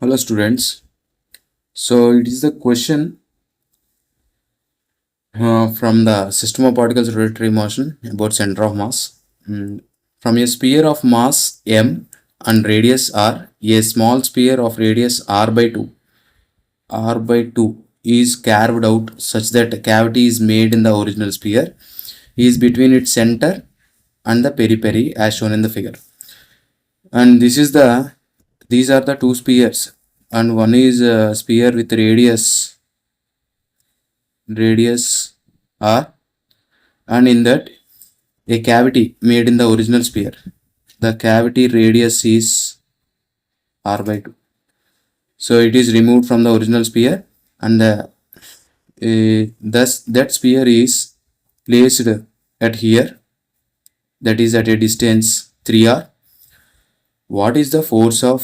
Hello students. So it is the question from the system of particles rotatory motion about center of mass. From a sphere of mass m and radius r, a small sphere of radius r by 2 is carved out such that a cavity is made in the original sphere is between its center and the periphery as shown in the figure. And these are the two spheres, and one is a sphere with radius r, and in that a cavity made in the original sphere. The cavity radius is r/2. So it is removed from the original sphere, and thus that sphere is placed at here, that is at a distance 3r. What is the force of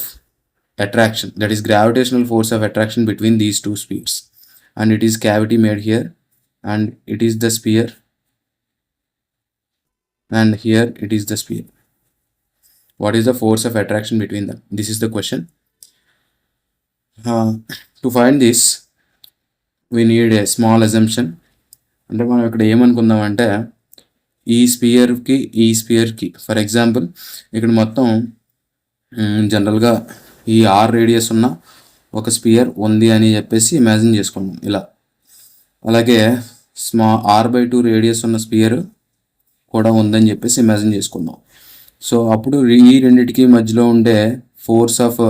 attraction, that is gravitational force of attraction between these two spheres? And it is cavity made here, and it is the sphere, and here it is the sphere. What is the force of attraction between them? This is the question. To find this, we need a small assumption. అంటే మనం ఇక్కడ ఏమనుకుందామంటే ఈ స్పియర్కి for example ఇక్కడ మొత్తం జనరల్గా ఈ are radius ఉన్న ఒక స్పియర్ ఉంది అని చెప్పేసి ఇమాజిన్ చేసుకుందాం ఇలా. అలాగే r/2 రేడియస్ ఉన్న స్పియర్ కూడా ఉందని చెప్పేసి ఇమాజిన్ చేసుకుందాం. సో అప్పుడు ఈ రెండింటికి మధ్యలో ఉండే ఫోర్స్ ఆఫ్,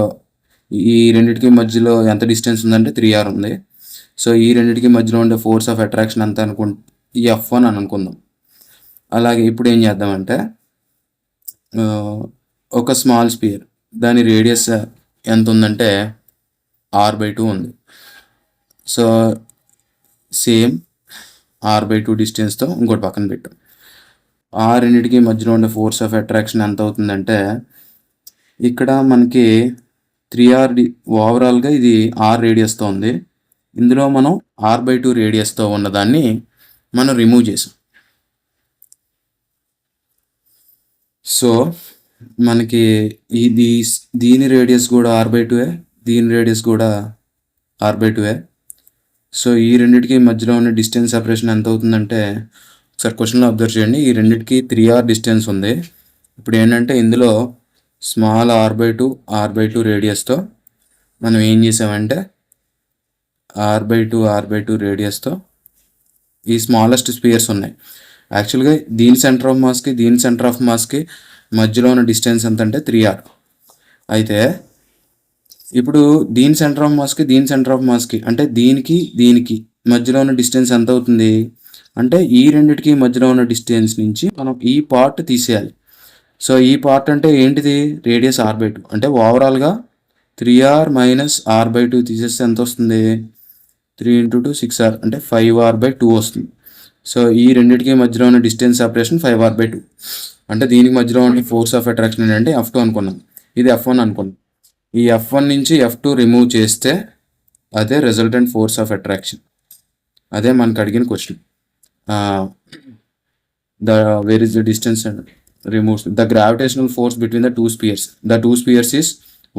ఈ రెండింటికి మధ్యలో ఎంత డిస్టెన్స్ ఉందంటే 3r ఉంది. సో ఈ రెండింటికి మధ్యలో ఉండే ఫోర్స్ ఆఫ్ అట్రాక్షన్ అంత F1 అని అనుకుందాం. అలాగే ఇప్పుడు ఏం చేద్దామంటే ఒక స్మాల్ స్పియర్, దాని రేడియస్ ఎంత ఉందంటే r/2 ఉంది. సో సేమ్ r/2 డిస్టెన్స్తో ఇంకోటి పక్కన పెట్టాం. ఆ రెండింటికి మధ్యలో ఉండే ఫోర్స్ ఆఫ్ అట్రాక్షన్ ఎంత అవుతుందంటే ఇక్కడ మనకి 3r ఓవరాల్గా ఇది r రేడియస్తో ఉంది. ఇందులో మనం r/2 రేడియస్తో ఉన్నదాన్ని మనం రిమూవ్ చేసాం. సో మనకి దీని రేడియస్ కూడా r/2, దీని రేడియస్ కూడా r/2. సో ఈ రెండింటికి మధ్యలో ఉన్న డిస్టెన్స్ సెపరేషన్ ఎంత అవుతుందంటే ఒకసారి క్వశ్చన్లో అబ్జర్వ్ చేయండి. ఈ రెండింటికి 3r డిస్టెన్స్ ఉంది. ఇప్పుడు ఏంటంటే ఇందులో స్మాల్ r/2 రేడియస్తో మనం ఏం చేసామంటే r/2 రేడియస్తో ఈ స్మాలెస్ట్ స్పియర్స్ ఉన్నాయి. యాక్చువల్గా దీని సెంటర్ ఆఫ్ మాస్కి మధ్యలో ఉన్న డిస్టెన్స్ ఎంత అంటే 3r. అయితే ఇప్పుడు దీని సెంటర్ ఆఫ్ మాస్కి అంటే దీనికి మధ్యలో ఉన్న డిస్టెన్స్ ఎంత అవుతుంది అంటే ఈ రెండింటికి మధ్యలో ఉన్న డిస్టెన్స్ నుంచి మనం ఈ పార్ట్ తీసేయాలి. సో ఈ పార్ట్ అంటే ఏంటిది, రేడియస్ r/2. అంటే ఓవరాల్గా 3r మైనస్ r/2 తీసేస్తే ఎంత వస్తుంది, 3 × 2 6r అంటే 5r/2 వస్తుంది. సో ఈ రెండింటికి మధ్యలో ఉన్న డిస్టెన్స్ సెపరేషన్ 5r/2. అంటే దీనికి మధ్యలో ఉన్న ఫోర్స్ ఆఫ్ అట్రాక్షన్ ఏంటంటే F2 అనుకున్నాం, ఇది F1 అనుకున్నాం. ఈ F1 నుంచి F2 రిమూవ్ చేస్తే అదే రిజల్టెంట్ ఫోర్స్ ఆఫ్ అట్రాక్షన్. అదే మనకు అడిగిన question. Where is the distance and removes the gravitational force between the two spheres is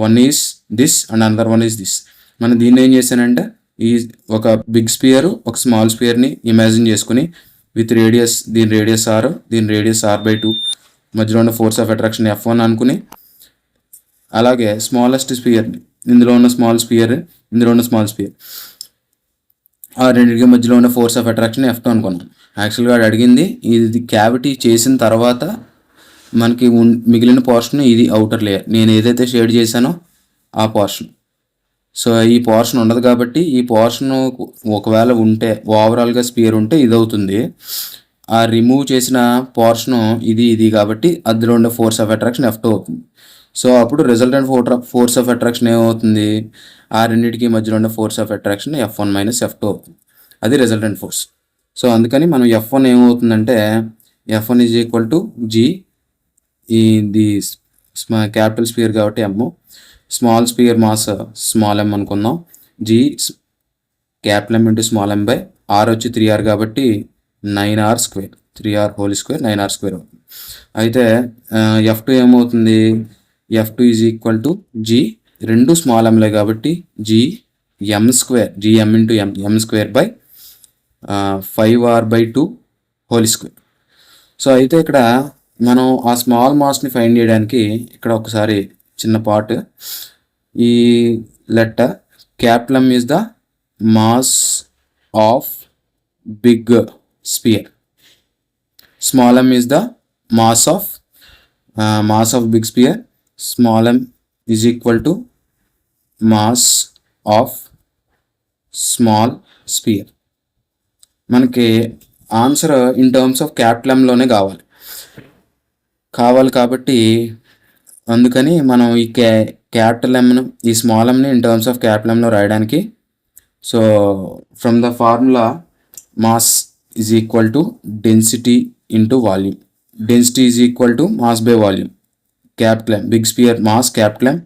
one is this and another one is this. మనం దీన్ని ఏం చేశానంటే ఈ ఒక బిగ్ స్పియర్ ఒక స్మాల్ స్పియర్ని ఇమాజిన్ చేసుకుని విత్ రేడియస్, దీని రేడియస్ r/2 మధ్యలో ఉన్న ఫోర్స్ ఆఫ్ అట్రాక్షన్ F1 అనుకుని, అలాగే స్మాలెస్ట్ స్పియర్ని ఇందులో ఉన్న స్మాల్ స్పియర్ ఆ రెండింటికి మధ్యలో ఉన్న ఫోర్స్ ఆఫ్ అట్రాక్షన్ F2 అనుకున్నాం. యాక్చువల్గా అడిగింది ఇది క్యావిటీ చేసిన తర్వాత మనకి మిగిలిన పోర్షన్ ఇది అవుటర్ లేయర్, నేను ఏదైతే షేడ్ చేశానో ఆ పోర్షన్. సో ఈ పోర్షన్ ఉండదు కాబట్టి ఈ పోర్షన్ ఒకవేళ ఉంటే ఓవరాల్గా స్పియర్ ఉంటే ఇది అవుతుంది. ఆ రిమూవ్ చేసిన పోర్షను ఇది కాబట్టి అందులో ఉండే ఫోర్స్ ఆఫ్ అట్రాక్షన్ F2 అవుతుంది. సో అప్పుడు రిజల్టెంట్ ఫోర్స్ ఆఫ్ అట్రాక్షన్ ఏమవుతుంది, ఆ రెండింటికి మధ్యలో ఉండే force of attraction F1 minus F2 అవుతుంది. అది రిజల్టెంట్ ఫోర్స్. సో అందుకని మనం F1 ఏమవుతుందంటే F1 is equal to G, ఇది క్యాపిటల్ స్పియర్ కాబట్టి M, small sphere mass small m అనుకుందాం, G capital M into small m by r వచ్చి 3r కాబట్టి 9r², 3r whole square 9r² అవుతుంది. అయితే F2 ఏమవుతుంది, F2 is equal to G రెండు small ఎంలే కాబట్టి G M square GM into M square by 5r/2 whole square. So అయితే ఇక్కడ మనం ఆ స్మాల్ మాస్ని ఫైండ్ చేయడానికి ఇక్కడ ఒకసారి చిన్న పార్ట్, ఈ letter capital M is the mass of big sphere, small m is the mass of big sphere, small m is equal to mass of small sphere. మనకి answer in terms of capital Mలోనే కావాలి కాబట్టి అందుకని మనం ఈ capital Mను ఈ small mని ఇన్ టర్మ్స్ ఆఫ్ క్యాపిటల్ Mలో రాయడానికి, so from the formula mass is equal to density into volume, density is equal to mass by volume, capital M big sphere mass capital M,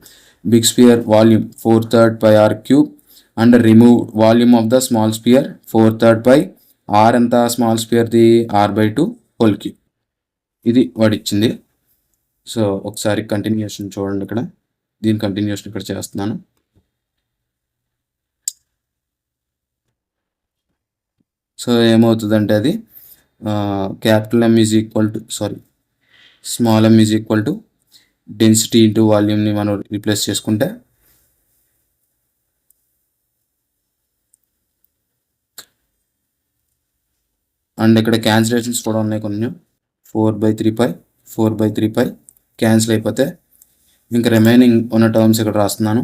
big sphere volume 4/3 pi r³ and remove volume of the small sphere 4/3 pi r ఎంత small స్పియర్ది r/2 whole cube. ఇది వాడు ఇచ్చింది. So ఒకసారి continuation చూడండి, ఇక్కడ దీని continuation ఇక్కడ చేస్తున్నాను. సో ఏమవుతుందంటే అది capital M is equal to small m is equal to density into వాల్యూమ్ని మనం రీప్లేస్ చేసుకుంటే అండ్ ఇక్కడ క్యాన్సిలేషన్స్ కూడా ఉన్నాయి కొంచెం, 4/3 pi క్యాన్సిల్ అయిపోతే ఇంకా రిమైనింగ్ ఉన్న టర్మ్స్ ఇక్కడ రాస్తున్నాను.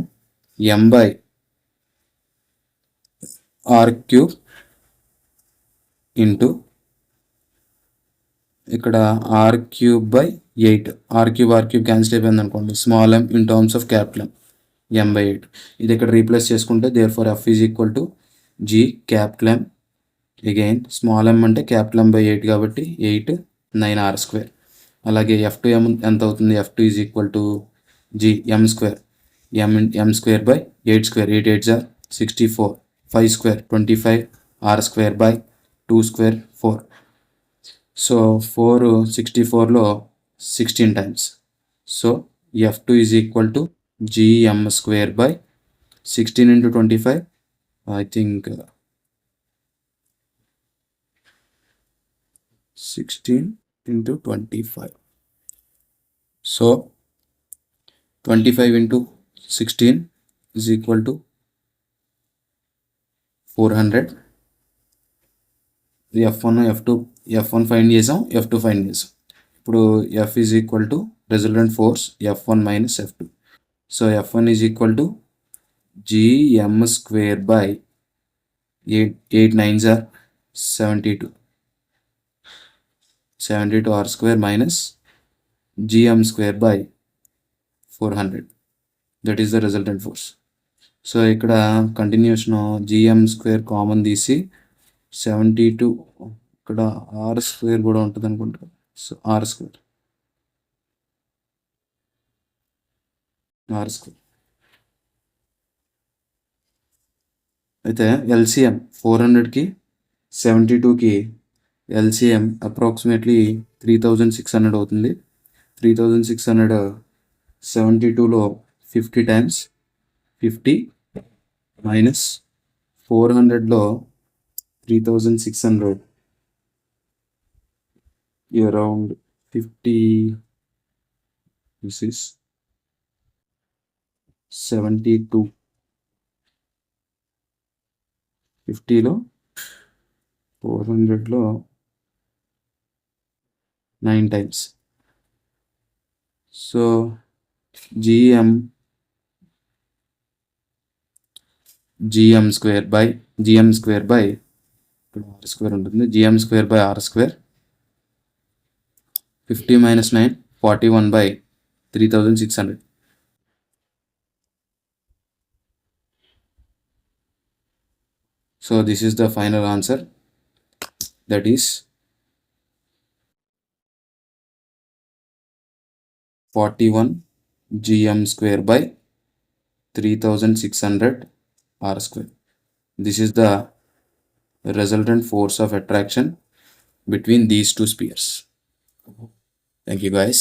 m/r³ ఇంటూ ఇక్కడ r³/8, r³ క్యాన్సిల్ అయిపోయింది అనుకోండి, small m in terms of capital m/8. ఇది ఇక్కడ రీప్లేస్ చేసుకుంటే therefore f is equal to g capital M again small m అంటే క్యాపిటల్ M/8 కాబట్టి 8 9r². అలాగే f2m ఎంత అవుతుంది, f2 is equal to g m square m/8², 8 8s are 64, 5² 25, r²/2² 4. So 4 64లో 16 times. So f2 is equal to gm²/16 into 25, I think 16 into 25. So 25 into 16 is equal to 400. f1 f1 find చేసాం, f2 find చేసాం. ఇప్పుడు f is equal to resultant force f1 minus f2. So f1 is equal to gm²/8 9s are 72 r² minus gm²/400, that is the resultant force. So ఇక్కడ continuation gm² common తీసి 72, ఇక్కడ r² కూడా ఉంటుంది అనుకుంటా. So r² అయితే LCM 400కి 72కి LCM approximately 3600 అవుతుంది. 3600 72లో 50 times, 50 minus 400లో 3600 around 50, this is 72, 50లో 400లో 9 times. So gm²/r² ఉంటుంది, gm²/r², 50 minus 9 41/3600. So this is the final answer, that is 41 gm²/3600 r². This is the resultant force of attraction between these two spheres. Thank you guys.